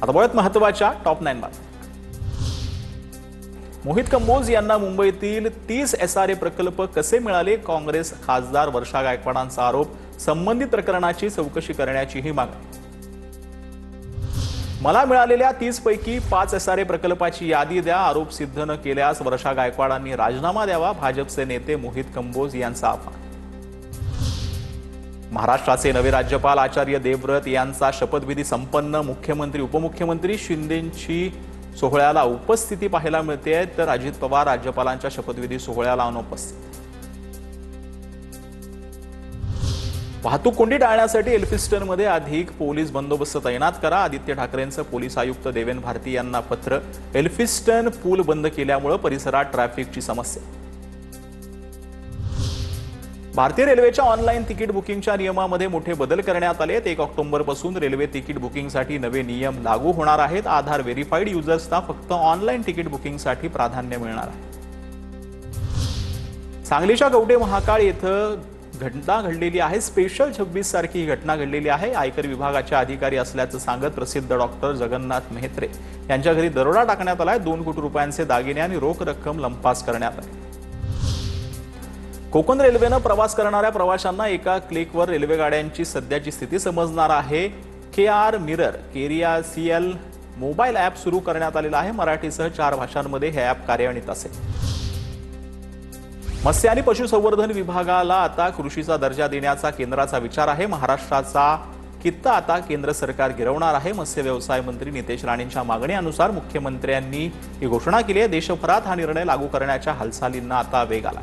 आता वळत महत्त्वाच्या टॉप 9 बातम्या। मोहित कंबोज यांना मुंबईतील 30 SRA प्रकल्प कसे मिळाले? काँग्रेस खासदार वर्षा गायकवाडांचा आरोप। संबंधित प्रकरणाची चौकशी करण्याचीही मागणी। मला मिळालेल्या 30 पैकी 5 SRA प्रकल्पाची यादी द्या। आरोप सिद्ध न केल्यास वर्षा गायकवाडांनी राजीनामा द्यावा। भाजपचे नेते मोहित कंबोज यांचा आव्हान। महाराष्ट्राचे नवे राज्यपाल आचार्य देवव्रत यांचा शपथविधी संपन्न। मुख्यमंत्री उपमुख्यमंत्री शिंदेंची सोहळ्याला उपस्थिती पाहायला मिळते, तर अजित पवार राज्यपालांच्या शपथविधी सोहळ्याला अनुपस्थित। वाहतूक कोंडी टाळण्यासाठी एल्फिस्टनमध्ये अधिक पोलीस बंदोबस्त तैनात करा। आदित्य ठाकरेंचं पोलीस आयुक्त देवेन भारती यांना पत्र। एल्फिस्टन पूल बंद केल्यामुळे परिसरात ट्रॅफिकची समस्या। भारतीय रेल्वेच्या ऑनलाईन तिकीट बुकिंगच्या नियमामध्ये मोठे बदल करण्यात आले आहेत। 1 ऑक्टोबरपासून रेल्वे तिकीट बुकिंगसाठी नवे नियम लागू होणार आहेत। आधार व्हेरिफाईड युजर्सना फक्त ऑनलाईन तिकीट बुकिंगसाठी प्राधान्य मिळणार आहे। सांगलीच्या कवठे महाकाळ येथे घटना घडलेली आहे। स्पेशल 26 सारखी ही घटना घडलेली आहे। आयकर विभागाचे अधिकारी असल्याचं सांगत प्रसिद्ध डॉक्टर जगन्नाथ मेहत्रे यांच्या घरी दरोडा टाकण्यात आलाय। 2 कोटी रुपयांचे दागिने आणि रोख रक्कम लंपास करण्यात आली। कोकण रेल्वेनं प्रवास करणाऱ्या प्रवाशांना एका क्लिकवर रेल्वे गाड्यांची सध्याची स्थिती समजणार आहे। KR mirror KRCL mobile app सुरू करण्यात आलेला आहे। मराठीसह 4 भाषांमध्ये हे ॲप कार्यान्वित असेल। मत्स्य आणि पशुसंवर्धन विभागाला आता कृषीचा दर्जा देण्याचा केंद्राचा विचार आहे। महाराष्ट्राचा कित्ता आता केंद्र सरकार गिरवणार आहे। मत्स्य व्यवसाय मंत्री नितेश राणेंच्या मागणीनुसार मुख्यमंत्र्यांनी ही घोषणा केली आहे। देशभरात हा निर्णय लागू करण्याच्या हालचालींना आता वेग आला।